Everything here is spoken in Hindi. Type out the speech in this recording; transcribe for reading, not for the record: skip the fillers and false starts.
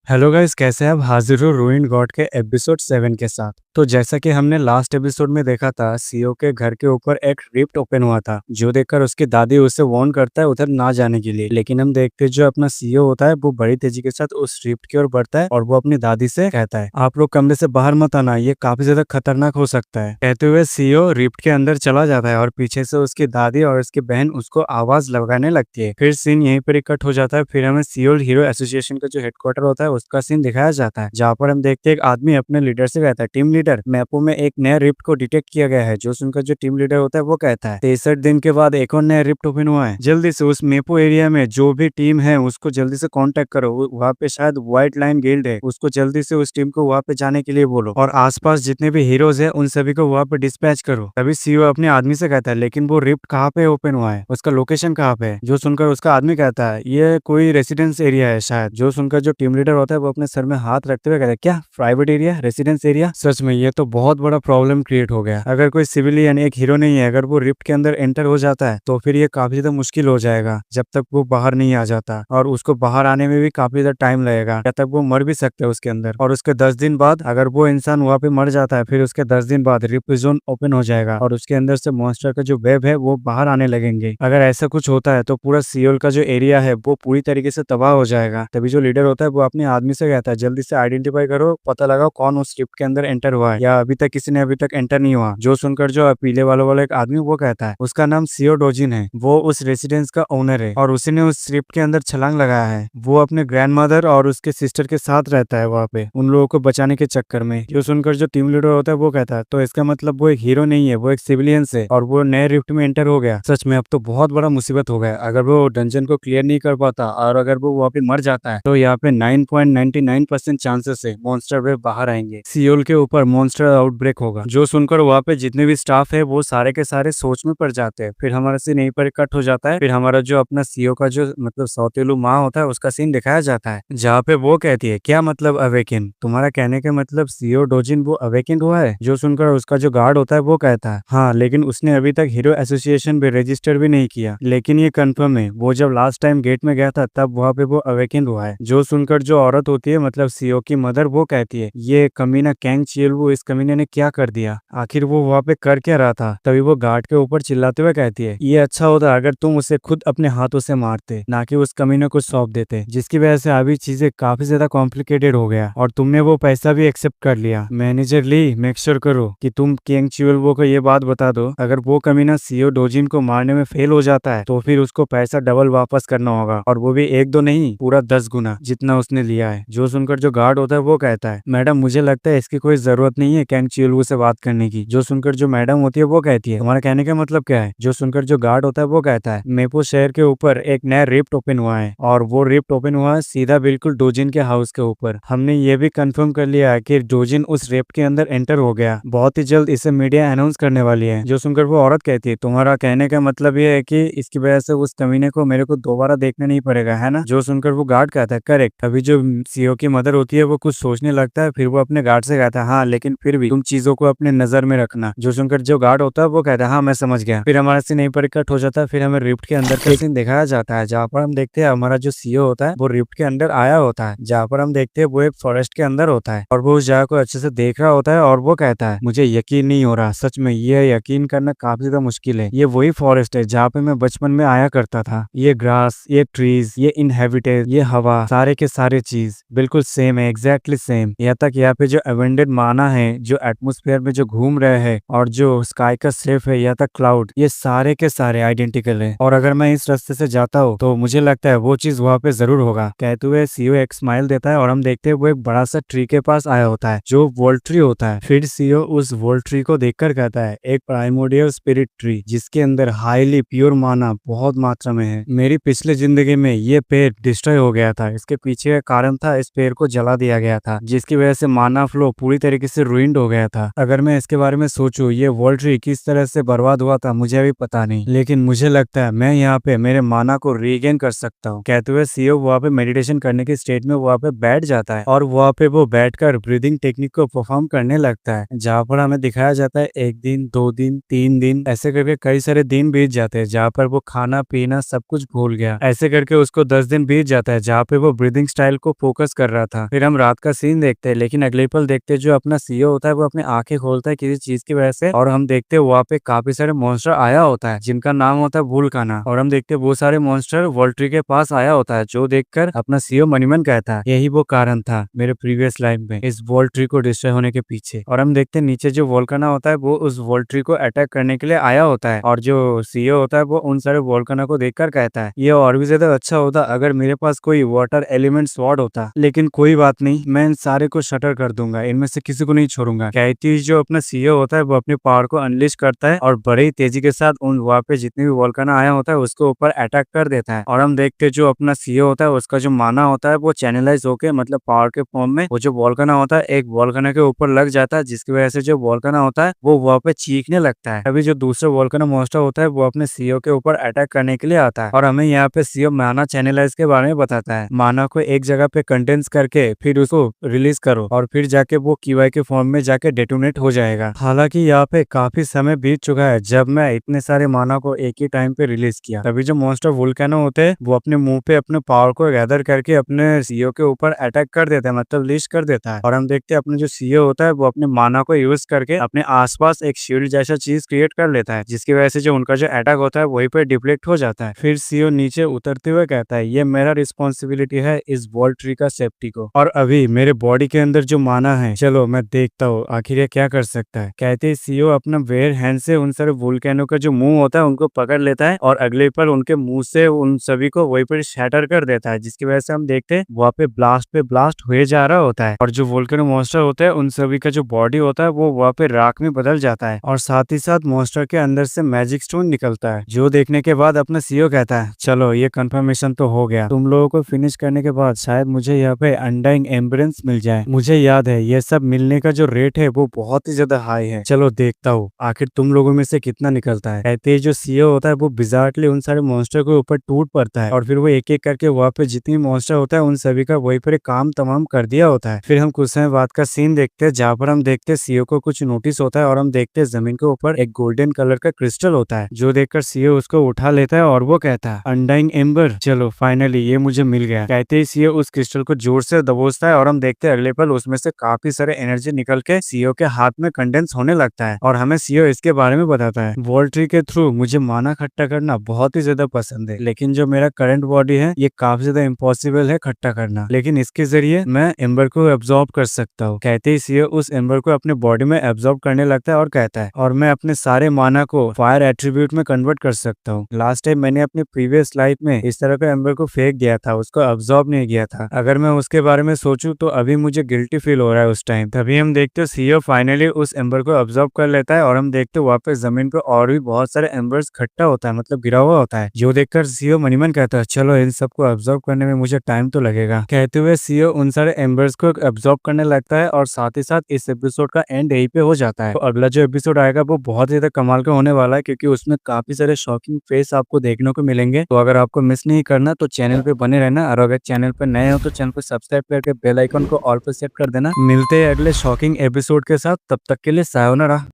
हेलो गाइस, कैसे हैं आप? हाजिर हो रूइंड गॉड के एपिसोड 7 के साथ। तो जैसा कि हमने लास्ट एपिसोड में देखा था, सीओ के घर के ऊपर एक रिफ्ट ओपन हुआ था, जो देखकर उसकी दादी उसे वार्न करता है उधर ना जाने के लिए। लेकिन हम देखते हैं जो अपना सीओ होता है वो बड़ी तेजी के साथ उस रिफ्ट की ओर बढ़ता है और वो अपनी दादी से कहता है, आप लोग कमरे से बाहर मत आना, ये काफी ज्यादा खतरनाक हो सकता है। कहते हुए सीओ रिफ्ट के अंदर चला जाता है और पीछे से उसकी दादी और उसकी बहन उसको आवाज लगाने लगती है। फिर सीन यहीं पर कट हो जाता है। फिर हमें सीओल हीरो एसोसिएशन का जो हेडक्वार्टर होता है उसका सीन दिखाया जाता है, जहाँ पर हम देखते हैं एक आदमी अपने लीडर से कहता है, टीम लीडर, मैपो में एक नया रिफ्ट को डिटेक्ट किया गया है। जो सुनकर जो टीम लीडर होता है वो कहता है, 63 दिन के बाद एक और नया रिफ्ट ओपन हुआ है, जल्दी से उस मेपो एरिया में जो भी टीम है उसको जल्दी से कांटेक्ट करो। वहाँ पे शायद व्हाइट लाइन गिल्ड है, उसको जल्दी से उस टीम को वहाँ पे जाने के लिए बोलो और आसपास जितने भी हीरोज है उन सभी को वहाँ पे डिस्पैच करो। तभी सीओ अपने आदमी से कहता है, लेकिन वो रिफ्ट कहाँ पे ओपन हुआ है, उसका लोकेशन कहाँ पे है? जो सुनकर उसका आदमी कहता है, ये कोई रेसिडेंस एरिया है शायद। जो सुनकर जो टीम लीडर होता है वो अपने सर में हाथ रखते हुए कहता है, क्या प्राइवेट एरिया, रेसिडेंस एरिया? सच में ये तो बहुत बड़ा प्रॉब्लम क्रिएट हो गया। अगर कोई सिविलियन एक हीरो नहीं है, अगर वो रिफ्ट के अंदर एंटर हो जाता है तो फिर ये काफी ज्यादा मुश्किल हो जाएगा जब तक वो बाहर नहीं आ जाता, और उसको बाहर आने में भी काफी ज्यादा टाइम लगेगा, जब तक वो मर भी सकता है उसके अंदर। और उसके 10 दिन बाद अगर वो इंसान वहाँ पे मर जाता है, फिर उसके 10 दिन बाद रिफ्ट जोन ओपन हो जाएगा और उसके अंदर से मॉन्स्टर का जो वेब है वो बाहर आने लगेंगे। अगर ऐसा कुछ होता है तो पूरा सियोल का जो एरिया है वो पूरी तरीके से तबाह हो जाएगा। तभी जो लीडर होता है वो अपने आदमी से कहता है, जल्दी से आइडेंटिफाई करो, पता लगाओ कौन उस शिप के अंदर एंटर हुआ है या अभी तक किसी ने अभी तक एंटर नहीं हुआ। जो सुनकर जो पीले वालों वाला एक आदमी वो कहता है, उसका नाम सीओ डोजिन है, वो उस रेसिडेंस का ओनर है और उसी ने उस शिप के अंदर छलांग लगाया है। वो अपने ग्रैंडमदर और उसके सिस्टर के साथ रहता है वहाँ पे उन लोगों को बचाने के चक्कर में। जो सुनकर जो टीम लीडर होता है वो कहता है, तो इसका मतलब वो एक हीरो नहीं है, वो एक सिविलियन है और वो नए रिफ्ट में एंटर हो गया। सच में अब तो बहुत बड़ा मुसीबत हो गया। अगर वो डंजन को क्लियर नहीं कर पाता और अगर वो वहाँ पे मर जाता है तो यहाँ पे 9.99% चांसेस है मॉन्स्टर वेव बाहर आएंगे, सियोल के ऊपर मॉन्स्टर आउटब्रेक होगा। जो सुनकर वहाँ पे जितने भी स्टाफ है वो सारे के सारे सोच में पड़ जाते हैं। फिर हमारा सीन यहीं पर कट हो जाता है। फिर हमारा जो अपना सीओ का जो मतलब सौतेलू माँ होता है उसका सीन दिखाया जाता है, जहाँ पे वो कहती है, क्या मतलब अवेकिन? तुम्हारा कहने का मतलब सीओ डोजिन वो अवेकिन हुआ है? जो सुनकर उसका जो गार्ड होता है वो कहता है, हाँ, लेकिन उसने अभी तक हीरो एसोसिएशन पे रजिस्टर भी नहीं किया, लेकिन ये कंफर्म है वो जब लास्ट टाइम गेट में गया था तब वहाँ पे वो अवेकिन हुआ है। जो सुनकर जो औरत होती है मतलब सीओ की मदर वो कहती है, ये कमीना कैंग चियलवू, इस कमीने ने क्या कर दिया? आखिर वो वहाँ पे कर क्या रहा था? तभी वो गार्ड के ऊपर चिल्लाते हुए कहती है, ये अच्छा होता अगर तुम उसे खुद अपने हाथों से मारते, ना कि उस कमीने को सौंप देते, जिसकी वजह से अभी चीजें काफी ज्यादा कॉम्प्लिकेटेड हो गया और तुमने वो पैसा भी एक्सेप्ट कर लिया। मैनेजर ली, मेक श्योर करो कि तुम कैंग चियलवू को ये बात बता दो, अगर वो कमीना सीओ डोजिन को मारने में फेल हो जाता है तो फिर उसको पैसा डबल वापस करना होगा, और वो भी एक दो नहीं, पूरा 10 गुना जितना उसने लिया है। जो सुनकर जो गार्ड होता है वो कहता है, मैडम मुझे लगता है इसकी कोई जरूरत नहीं है कैंग चियलवू से बात करने की। जो सुनकर जो मैडम होती है वो कहती है, तुम्हारा कहने का मतलब क्या है? जो सुनकर जो गार्ड होता है वो कहता है, मेपो शहर के ऊपर एक नया रिफ्ट ओपन हुआ है और वो रिफ्ट ओपन हुआ है सीधा बिल्कुल डोजिन के हाउस के ऊपर। हमने ये भी कंफर्म कर लिया है कि डोजिन उस रिफ्ट के अंदर एंटर हो गया, बहुत ही जल्द इसे मीडिया अनाउंस करने वाली है। जो सुनकर वो औरत कहती है, तुम्हारा कहने का मतलब ये है कि इसकी वजह से उस कमीने को मेरे को दोबारा देखना नहीं पड़ेगा, है ना? जो सुनकर वो गार्ड कहता है, करेक्ट। अभी जो सीओ की मदर होती है वो कुछ सोचने लगता है, फिर वो अपने गार्ड से कहता है, हाँ लेकिन फिर भी तुम चीजों को अपने नजर में रखना। जो सुनकर जो गार्ड होता है वो कहता है, हाँ मैं समझ गया। फिर हमारा सीन यहीं पर कट हो जाता है। फिर हमें रिफ्ट के अंदर का सीन दिखाया जाता है, जहाँ पर हम देखते हैं हमारा जो सीओ होता है वो रिफ्ट के अंदर आया होता है, जहाँ पर हम देखते हैं वो एक फॉरेस्ट के अंदर होता है और वो उस जगह को अच्छे से देख रहा होता है और वो कहता है, मुझे यकीन नहीं हो रहा, सच में ये यकीन करना काफी ज्यादा मुश्किल है। ये वही फॉरेस्ट है जहाँ पे मैं बचपन में आया करता था। ये ग्रास, ये ट्रीज, ये इनहेबिटेड, ये हवा, सारे के सारे चीज बिल्कुल सेम है, एग्जैक्टली सेम। यहाँ तक यहाँ पे जो एवेंडेड माना है जो एटमोस्फेयर में जो घूम रहे हैं और जो स्काई का सेफ है, यहाँ तक क्लाउड, ये सारे के सारे आइडेंटिकल है। और अगर मैं इस रास्ते से जाता हूँ तो मुझे लगता है वो चीज वहाँ पे जरूर होगा। कहते हुए सीओ एक स्माइल देता है और हम देखते हैं वो एक बड़ा सा ट्री के पास आया होता है जो वोल्ट ट्री होता है। फिर सीओ उस वोल्ट ट्री को देखकर कहता है, एक प्राइमोडियल स्पिरिट ट्री जिसके अंदर हाईली प्योर माना बहुत मात्रा में है। मेरी पिछले जिंदगी में ये पेड़ डिस्ट्रॉय हो गया था, इसके पीछे का कारण था इस पेड़ को जला दिया गया था, जिसकी वजह से माना फ्लो पूरी तरीके से रुइंड हो गया था। अगर मैं इसके बारे में सोचूं ये वोल्ट ट्री किस तरह से बर्बाद हुआ था मुझे अभी पता नहीं, लेकिन मुझे लगता है मैं यहाँ पे मेरे माना को रीगेन कर सकता हूँ। कहते हुए सीओ वहाँ पे मेडिटेशन करने की स्टेट में वहाँ पे बैठ जाता है और वहाँ पे वो बैठकर ब्रीदिंग टेक्निक को परफॉर्म करने लगता है, जहाँ पर हमें दिखाया जाता है 1 दिन 2 दिन 3 दिन ऐसे करके कई सारे दिन बीत जाते हैं, जहाँ पर वो खाना पीना सब कुछ भूल गया। ऐसे करके उसको 10 दिन बीत जाता है, जहाँ पे वो ब्रीदिंग स्टाइल को फोकस कर रहा था। फिर हम रात का सीन देखते हैं, लेकिन अगले पल देखते हैं जो अपना सीईओ होता है वो अपनी आंखें खोलता है किसी चीज की वजह से, और हम देखते हैं वहाँ पे काफी सारे मॉन्स्टर आया होता है जिनका नाम होता है वुल्काना। और हम देखते हैं वो सारे मॉन्स्टर वोल्ट्री के पास आया होता है, जो देखकर अपना सीईओ मनीमन कहता है यही वो कारण था मेरे प्रीवियस लाइफ में इस वोल्ट्री को डिस्ट्रॉय होने के पीछे। और हम देखते हैं नीचे जो वोल्काना होता है वो उस वोल्ट्री को अटैक करने के लिए आया होता है, और जो सीईओ होता है वो उन सारे वोल्काना को देखकर कहता है ये और भी ज्यादा अच्छा होता अगर मेरे पास कोई वाटर एलिमेंट स्वॉर्ड होता, लेकिन कोई बात नहीं, मैं इन सारे को शटर कर दूंगा, इनमें से किसी को नहीं छोड़ूंगा। कहती जो अपना सीईओ होता है वो अपने पावर को अनलिश करता है और बड़े ही तेजी के साथ उन वहाँ पे जितने भी वोल्काना आया होता है उसके ऊपर अटैक कर देता है। और हम देखते जो अपना सीईओ होता है उसका जो माना होता है वो चैनलाइज होके मतलब पावर के फॉर्म में वो जो वोल्काना होता है एक वोल्काना के ऊपर लग जाता है, जिसकी वजह से जो वोल्काना होता है वो वहाँ पे चीखने लगता है। अभी जो दूसरा वोल्कानो मॉन्स्टर होता है वो अपने सीईओ के ऊपर अटैक करने के लिए आता है, और हमें यहाँ पे सीईओ माना चैनलाइज के बारे में बताता है। माना को एक जगह पे कंडेंस करके फिर उसको रिलीज करो और फिर जाके वो कीवाई के फॉर्म में जाके डेटोनेट हो जाएगा। हालांकि यहाँ पे काफी समय बीत चुका है जब मैं इतने सारे माना को एक ही टाइम पे रिलीज किया। तभी जो मॉन्स्टर वोल्केनो होते हैं वो अपने मुंह पे अपने पावर को गैदर करके अपने सीईओ के ऊपर अटैक कर देता है, मतलब लिस्ट कर देता है। और हम देखते हैं अपने जो सीईओ होता है वो अपने माना को यूज करके अपने आसपास एक शील्ड जैसा चीज क्रिएट कर लेता है, जिसकी वजह से जो उनका जो अटैक होता है वहीं पे डिफ्लेक्ट हो जाता है। फिर सीईओ नीचे उतरते हुए कहता है ये मेरा रिस्पॉन्सिबिलिटी है इस वॉल ट्री का सेफ्टी को, और अभी मेरे बॉडी के अंदर जो माना है चलो मैं देखता हूँ आखिर ये क्या कर सकता है। कहते ही सीईओ अपना वेयर हैंड से उन सारे वोल्केनो का जो मुंह होता है उनको पकड़ लेता है और अगले पल उनके मुंह से उन सभी को वहीं पर शैटर कर देता है, जिसकी वजह से हम देखते हैं वहाँ पे ब्लास्ट हुए जा रहा होता है। और जो वोल्केनो मॉन्स्टर होता है उन सभी का जो बॉडी होता है वो वहाँ पे राख में बदल जाता है, और साथ ही साथ मॉन्स्टर के अंदर से मैजिक स्टोन निकलता है, जो देखने के बाद अपना सीईओ कहता है चलो ये कंफर्मेशन तो हो गया, तुम लोगों को फिनिश करने के बाद शायद मुझे यहाँ पे अनडाइंग एम्बुलेंस मिल जाए। मुझे याद है ये सब मिलने का जो रेट है वो बहुत ही ज्यादा हाई है, चलो देखता हूँ आखिर तुम लोगों में से कितना निकलता है। कहते ही जो सीईओ होता है वो बिजार्टली उन सारे मॉन्स्टर के ऊपर टूट पड़ता है, और फिर वो एक एक करके वहाँ पे जितनी मॉन्स्टर होता है उन सभी का वहीं पर काम तमाम कर दिया होता है। फिर हम कुछ समय बाद का सीन देखते हैं जहाँ पर हम देखते हैं सीईओ को कुछ नोटिस होता है, और हम देखते हैं जमीन के ऊपर एक गोल्डन कलर का क्रिस्टल होता है, जो देखकर सीईओ उसको उठा लेता है और वो कहता है अनडाइंग एम्बर, चलो फाइनली ये मुझे मिल गया। कहते ही सीईओ उस क्रिस्टल को जोर से दबोचता है, और हम देखते हैं अगले पल उसमें से काफी सारे एनर्जी निकल के सीईओ के हाथ में कंडेंस होने लगता है, और हमें सीईओ इसके बारे में बताता है वॉल ट्री के थ्रू मुझे माना खट्टा करना बहुत ही ज्यादा पसंद है, लेकिन जो मेरा करंट बॉडी है ये काफी ज्यादा इम्पॉसिबल है खट्टा करना, लेकिन इसके जरिए मैं एम्बर को एब्जॉर्ब कर सकता हूँ। कहते ही सीईओ उस एम्बर को अपने बॉडी में एब्जॉर्ब करने लगता है और कहता है और मैं अपने सारे माना को फायर एट्रीब्यूट में कन्वर्ट कर सकता हूँ। लास्ट टाइम मैंने अपनी प्रीवियस लाइफ में इस तरह का एम्बर को फेंक दिया था, उसको एब्जॉर्ब नहीं किया था। अगर मैं उसके बारे में सोचूं तो अभी मुझे गिल्टी फील हो रहा है उस टाइम। तभी हम देखते हो सीईओ फाइनली उस एम्बर को एब्जॉर्ब कर लेता है, और हम देखते हो वापस जमीन पर और भी बहुत सारे एम्बर्स इकट्ठा होता है, मतलब गिरा हुआ होता है, जो देखकर सीईओ मनीमन कहता है चलो इन सबको एब्जॉर्ब करने में मुझे टाइम तो लगेगा। कहते हुए सीईओ उन सारे एम्बर्स को एब्जॉर्ब करने लगता है, और साथ ही साथ इस एपिसोड का एंड यही पे हो जाता है। तो अगला जो एपिसोड आएगा वो बहुत ज्यादा कमाल का होने वाला है, क्योंकि उसमें काफी सारे शॉकिंग फेस आपको देखने को मिलेंगे। तो अगर आपको मिस नहीं करना तो चैनल पे बने रहना, और अगर चैनल पे नए हो तो चैनल को सब्सक्राइब करके बेल आइकन को ऑल पे सेट कर देना। मिलते हैं अगले शॉकिंग एपिसोड के साथ, तब तक के लिए सायोनारा।